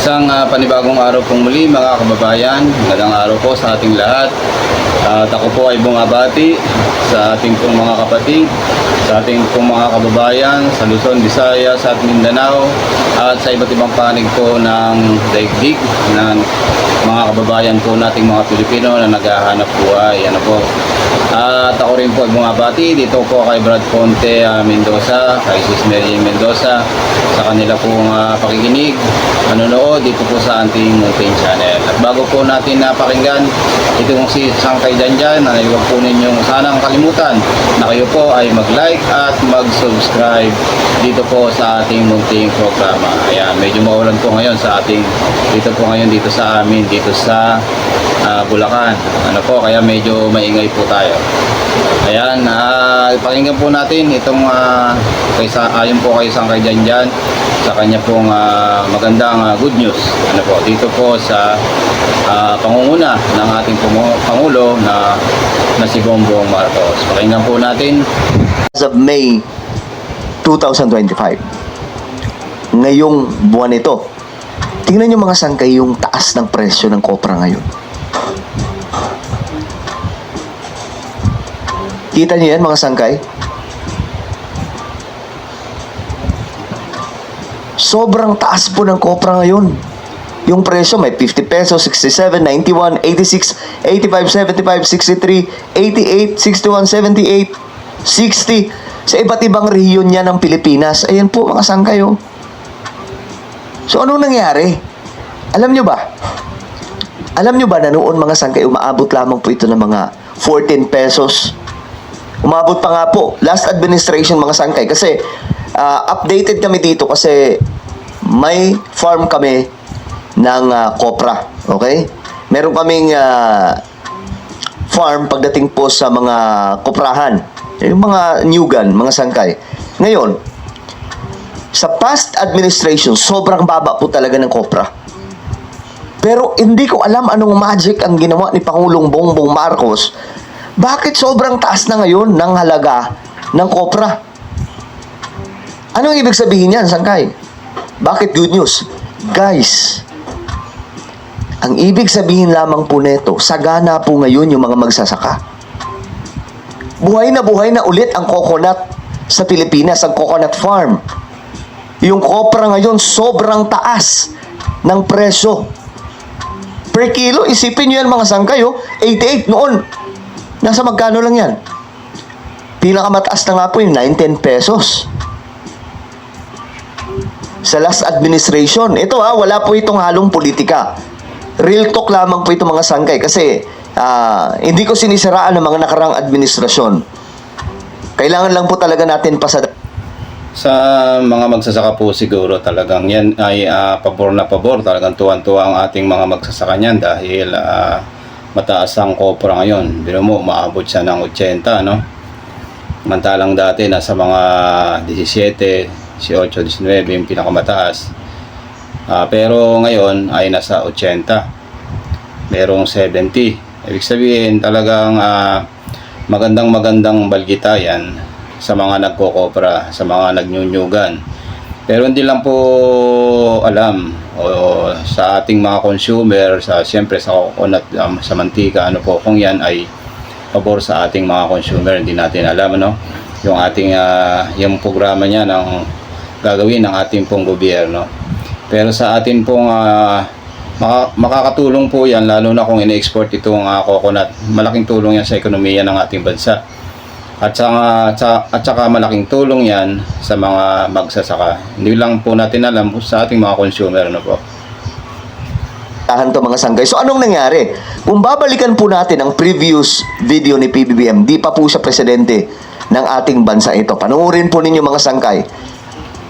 Isang panibagong araw pong muli mga kababayan. Magandang araw po sa ating lahat. At ako po ay bumabati sa ating pong mga kapatid, sa ating pong mga kababayan sa Luzon, Visayas at Mindanao at sa iba't ibang panig po ng daigdig ng mga kababayan po nating mga Pilipino na naghahanap buhay. Ano po? At ako rin po ay bumabati dito po kay Brad Ponte Mendoza, kay Sis Mary Mendoza sa kanila pong pakikinig, manonood dito po sa ating Mountain Channel. At bago po natin napakinggan ito kong si Sangkay Janjan, na iwag po ninyong sanang kalimutan na kayo po ay mag-like at mag-subscribe dito po sa ating munting programa. Ayan, medyo maulan po ngayon sa ating dito sa amin dito sa Bulacan. Ano po, kaya medyo maingay po tayo. Ayan, pakinggan po natin itong ayon po kay Sangkay Janjan sa kanya pong magandang good news. Ano po, dito po sa pangunguna ng ating Pangulo na si Bongbong Marcos. Pakinggan po natin. As of May 2025, ngayong buwan ito, tingnan nyo mga sangkay yung taas ng presyo ng kopra ngayon. Kita nyo yan mga sangkay? Sobrang taas po ng kopra ngayon. Yung presyo may 50 pesos, 67, 91, 86, 85, 75, 63, 88, 61, 78, 60. Sa iba't ibang rehiyon niya ng Pilipinas. Ayan po mga sangkay oh. So anong nangyari? Alam nyo ba? Alam nyo ba na noon mga sangkay umaabot lamang po ito ng mga 14 pesos? Umabot pa nga po last administration mga sangkay kasi updated kami dito kasi may farm kami ng kopra, okay? Meron kaming farm pagdating po sa mga koprahan, yung mga nyugan, mga sangkay. Ngayon, sa past administration, sobrang baba po talaga ng kopra. Pero hindi ko alam anong magic ang ginawa ni Pangulong Bongbong Marcos. Bakit sobrang taas na ngayon ng halaga ng kopra? Anong ibig sabihin yan, sangkay? Bakit good news? Guys, ang ibig sabihin lamang po neto, sagana po ngayon yung mga magsasaka. Buhay na ulit ang coconut sa Pilipinas, ang coconut farm. Yung kopra ngayon, sobrang taas ng presyo. Per kilo, isipin nyo yan mga sangkay, 88 noon. Nasa magkano lang yan? Pinakamataas na nga po yung 9-10 pesos. Sa last administration, ito wala po itong halong politika. Real talk lamang po ito mga sangkay kasi hindi ko sinisiraan ng mga nakarang administrasyon. Kailangan lang po talaga natin Sa mga magsasaka po siguro talagang yan ay pabor na pabor. Talagang tuwan-tuwa ang ating mga magsasaka niyan dahil mataas ang kopra ngayon. Biro mo, maabot siya ng 80, no? Mantalang dati nasa mga 17, 18, 19 yung pinakamataas. Pero ngayon ay nasa 80. Merong 70. Ibig sabihin talagang magandang balgita yan sa mga nagkokopra, sa mga nagnyunyugan. Pero hindi lang po alam sa ating mga consumer, siyempre sa coconut, sa mantika, ano po, kung yan ay pabor sa ating mga consumer, hindi natin alam, ano? Yung ating, yung programa niya ng gagawin ng ating pong gobyerno. Pero sa atin pong makakatulong po yan, lalo na kung ine-export itong coconut. Malaking tulong yan sa ekonomiya ng ating bansa. At saka malaking tulong yan sa mga magsasaka. Hindi lang po natin alam sa ating mga consumer, ano po. to mga sangkay. So anong nangyari? Kung babalikan po natin ang previous video ni PBBM, di pa po siya presidente ng ating bansa ito. Panoorin po ninyo mga sangkay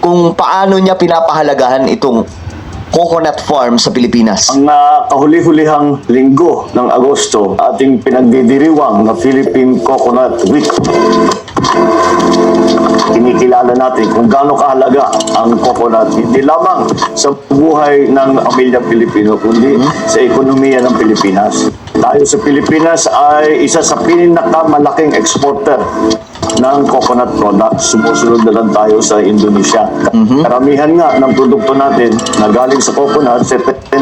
kung paano niya pinapahalagahan itong coconut farm sa Pilipinas. Ang kahuli-hulihang linggo ng Agosto, ating pinagdidiriwang na Philippine Coconut Week. Kinikilala natin kung gaano kahalaga ang coconut, hindi lamang sa buhay ng pamilya Pilipino, kundi sa ekonomiya ng Pilipinas. Tayo sa Pilipinas ay isa sa pinakamalaking exporter ng coconut products. Sumusunod na lang tayo sa Indonesia. Karamihan nga ng produkto natin na galing sa coconut, 70%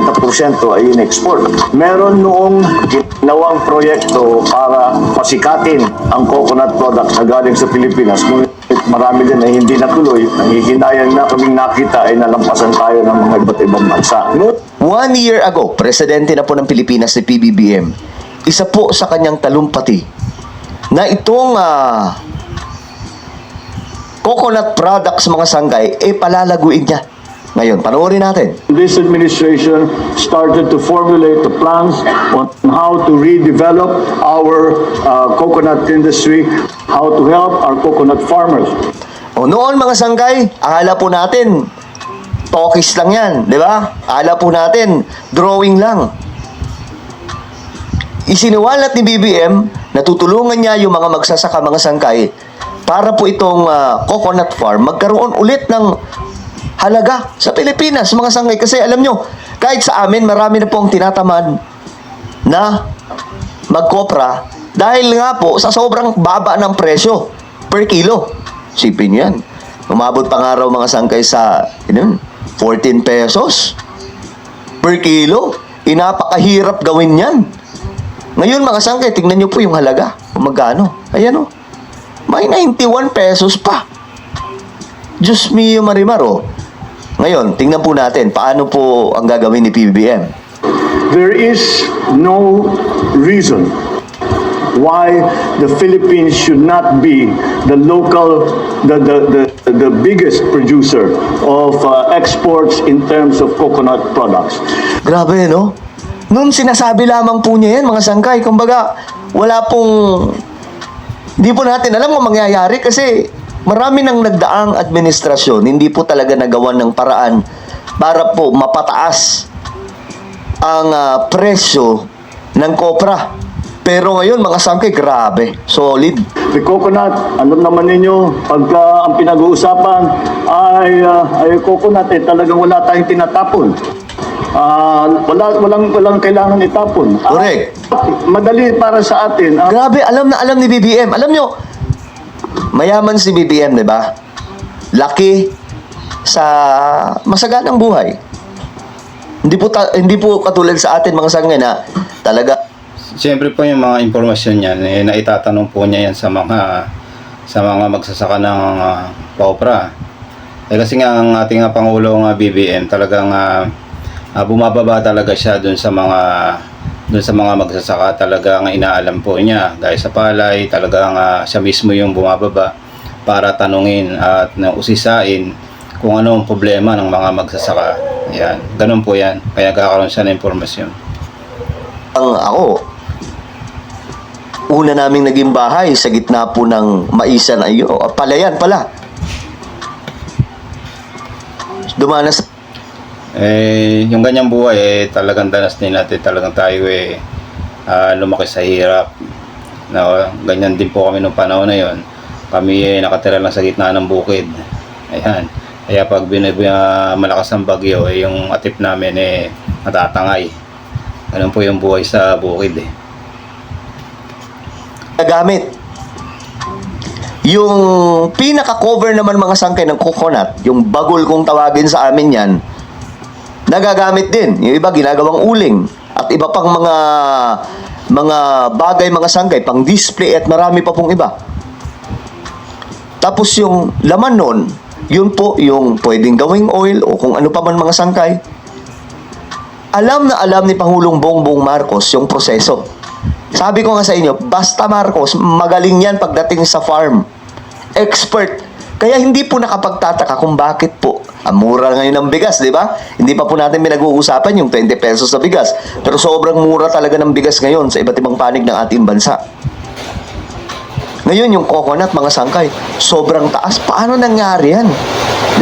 ay in-export. Meron noong ginawang proyekto para pasikatin ang coconut products na galing sa Pilipinas. Ngunit marami din ay hindi natuloy. Nangihinayang na kaming nakita ay nalampasan tayo ng mga iba't ibang bansa. 1 year ago, presidente na po ng Pilipinas si PBBM. Isa po sa kanyang talumpati na itong coconut products mga sanggay, palalaguin niya. Ngayon, panoorin natin. This administration started to formulate the plans on how to redevelop our coconut industry, how to help our coconut farmers. O noon mga sanggay, akala po natin, talkies lang yan, di ba? Akala po natin, drawing lang. Isiniwalat ni BBM, natutulungan niya yung mga magsasaka, mga sangkay, para po itong coconut farm magkaroon ulit ng halaga sa Pilipinas, mga sangkay. Kasi alam nyo, kahit sa amin, marami na pong tinatamad na magkopra dahil nga po sa sobrang baba ng presyo per kilo. Sipin yan. Umabot pang araw mga sangkay sa 14 pesos per kilo. Inapakahirap gawin yan. Ngayon mga sangkay, tingnan nyo po yung halaga. Kung magkano. Ayan o. May 91 pesos pa. Diyos mio Marimar o. Ngayon, tingnan po natin paano po ang gagawin ni PBBM. There is no reason why the Philippines should not be the local, the biggest producer of exports in terms of coconut products. Grabe, no? Noon sinasabi lamang po niya yan, mga sangkay. Kumbaga, wala pong... Hindi po natin alam kung mangyayari kasi marami nang nagdaang administrasyon, hindi po talaga nagawan ng paraan para po mapataas ang presyo ng kopra. Pero ngayon, mga sangkay, grabe. Solid. The coconut, alam naman ninyo, pagka ang pinag-uusapan ay coconut, talagang wala tayong tinatapon. Walang kailangan itapon. Correct. Madali para sa atin. Grabe, alam na alam ni BBM. Alam nyo, mayaman si BBM, di ba? Laki sa masaganang buhay. Hindi po katulad sa atin mga sangay na talaga. Siyempre po yung mga impormasyon niyan, naitatanong po niya yan sa mga magsasaka ng kopra. Kasi nga ang ating Pangulong BBM talagang bumababa talaga siya dun sa mga magsasaka, talagang inaalam po niya. Gaya sa palay, talagang siya mismo yung bumababa para tanungin at usisain kung ano ang problema ng mga magsasaka. Yan, ganun po yan. Kaya kakaroon siya ng impormasyon. Ako, una naming naging bahay sa gitna po ng maisan ayo. Palayan pala. Dumanas Yung ganyang buhay, talagang danas din natin, talagang tayo lumaki sa hirap. Ganyan din po kami nung panahon na yon. Kami nakatira lang sa gitna ng bukid. Ayan. Kaya pag malakas ang bagyo, yung atip namin natatangay. Ganun po yung buhay sa bukid gamit. Yung pinaka-cover naman mga sangkay ng coconut, yung bagol kung tawagin sa amin yan, nagagamit din. Yung iba ginagawang uling at iba pang mga bagay, mga sangkay pang display at marami pa pong iba. Tapos yung laman nun, yun po yung pwedeng gawing oil o kung ano pa man mga sangkay. Alam na alam ni Pangulong Bongbong Marcos yung proseso. Sabi ko nga sa inyo, basta Marcos, magaling yan pagdating sa farm. Expert. Kaya hindi po nakapagtataka kung bakit po ang mura ngayon ng bigas, di ba? Hindi pa po natin pinag-uusapan yung 20 pesos na bigas. Pero sobrang mura talaga ng bigas ngayon sa iba't ibang panig ng ating bansa. Ngayon, yung coconut, mga sangkay, sobrang taas. Paano nangyari yan?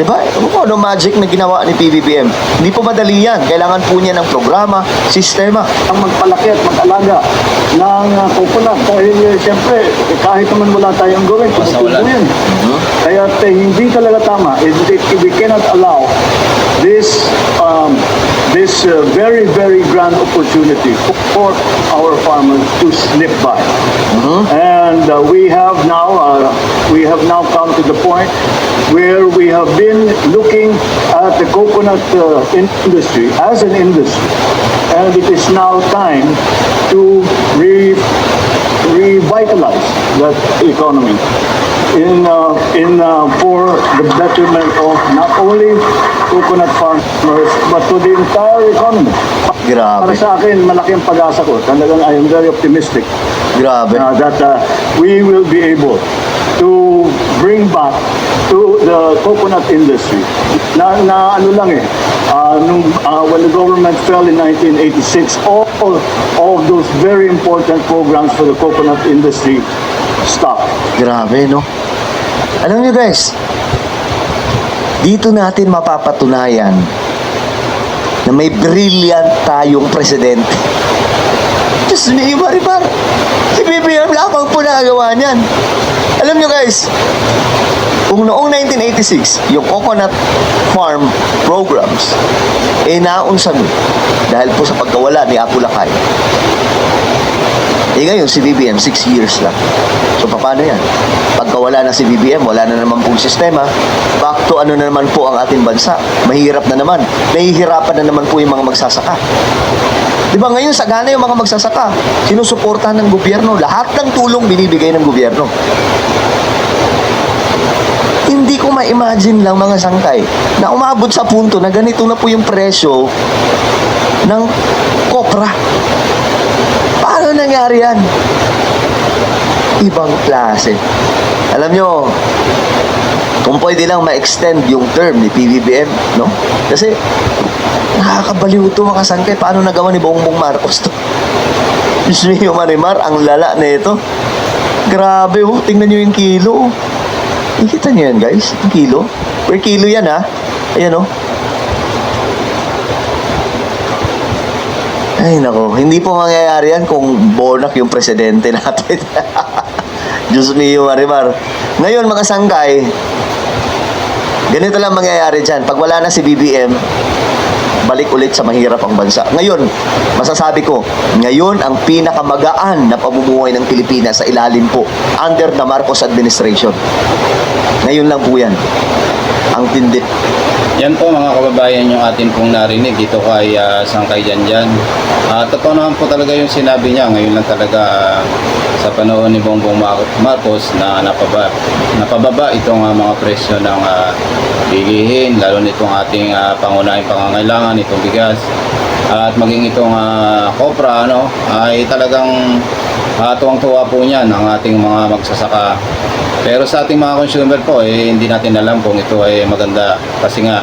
Di ba? Ano magic na ginawa ni PBBM? Hindi po madali yan. Kailangan po niya ng programa, sistema. Ang magpalaki at mag-alaga ng coconut. Dahil siyempre, kahit naman wala tayong gawin, Masawalan. yan. Kaya hindi talaga tama. We cannot allow this this very, very grand opportunity for our farmers to slip by. And we have now come to the point where we have been looking at the coconut industry as an industry, and it is now time to revitalize that economy for the betterment of not only coconut farmers but to the entire economy. Para Grabe. sa akin, malaki ang pag-asa ko. Talagang I am very optimistic Grabe. that we will be able to bring back to the coconut industry na ano lang when the government fell in 1986, all of those very important programs for the coconut industry stopped. Grabe, no? Alam niyo guys, dito natin mapapatunayan na may brilliant tayong presidente. Diyos me, Marimar. Si BBM lamang po nakagawa niyan. Alam niyo guys, kung noong 1986, yung coconut farm programs, naunsan dahil po sa pagkawala ni Apo Lakay. Ngayon, si BBM, 6 years lang. So, paano yan? Pagkawala na si BBM, wala na naman pong sistema. Back to ano na naman po ang ating bansa. Mahirap na naman. Nahihirapan na naman po yung mga magsasaka. Di ba ngayon, sagana yung mga magsasaka. Sinusuportahan ng gobyerno. Lahat ng tulong binibigay ng gobyerno. Hindi ko ma-imagine lang mga sangkay na umabot sa punto na ganito na po yung presyo ng kopra. Paano nangyari yan? Ibang klase. Alam nyo, kung pwede lang ma-extend yung term ni PBBM, no? Kasi, nakakabaliw ito mga sangkay. Paano nagawa ni Bongbong Marcos to? Diyos mio, Marimar, ang lala na ito. Grabe, oh. Tingnan nyo yung kilo. Nakita nyo yan, guys? Yung kilo. Per kilo yan, ha? Ayan, oh. Ay, nako. Hindi po mangyayari yan kung bonak yung presidente natin. Diyos mio, Marimar. Ngayon, mga sangkay, ganito lang mangyayari dyan. Pag wala na si BBM, balik ulit sa mahirap ang bansa. Ngayon, masasabi ko, ngayon ang pinakamagaan na pamumuhay ng Pilipinas sa ilalim po under the Marcos administration. Ngayon lang po yan. Ang tindi. Yan po mga kababayan yung atin pong narinig dito kay Sangkay Janjan. Totoo naman po talaga yung sinabi niya. Ngayon lang talaga sa panahon ni Bongbong Marcos na napababa itong mga presyo ng bilihin, lalo nitong ating pangunahing pangangailangan, itong bigas. At maging itong kopra, ay talagang tuwang-tuwa po niyan ang ating mga magsasaka. Pero sa ating mga consumer po, hindi natin alam kung ito ay maganda. Kasi nga,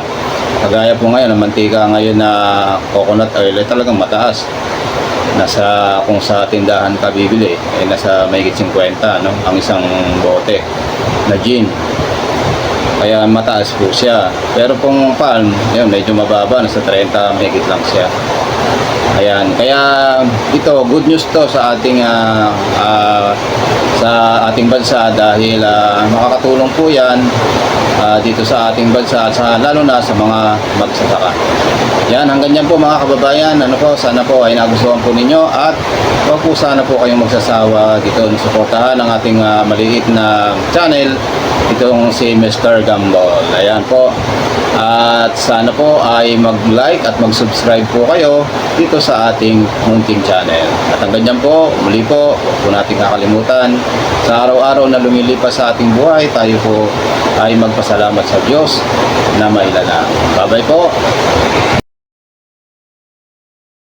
kagaya po ngayon, ang mantika ngayon na coconut oil ay talagang mataas. Kung sa tindahan ka bibili, nasa mahigit 50, ang isang bote na gin. Kaya mataas po siya. Pero kung palm, yun, medyo mababa, nasa 30, mahigit lang siya. Ayan, kaya ito, good news to sa ating bansa dahil makakatulong po yan dito sa ating bansa at lalo na sa mga magsasaka. Yan, hanggang yan po mga kababayan. Sana po ay nagustuhan po ninyo at huwag po sana po kayong magsasawa dito na suportahan ang ating maliit na channel, itong si Mr. Gumball. Ayan po. At sana po ay mag-like at mag-subscribe po kayo dito sa ating munting channel. At hanggang dyan po, muli po, huwag po natin kakalimutan. Sa araw-araw na lumilipas sa ating buhay, tayo po ay magpasalamat sa Diyos na mailalang. Bye-bye po.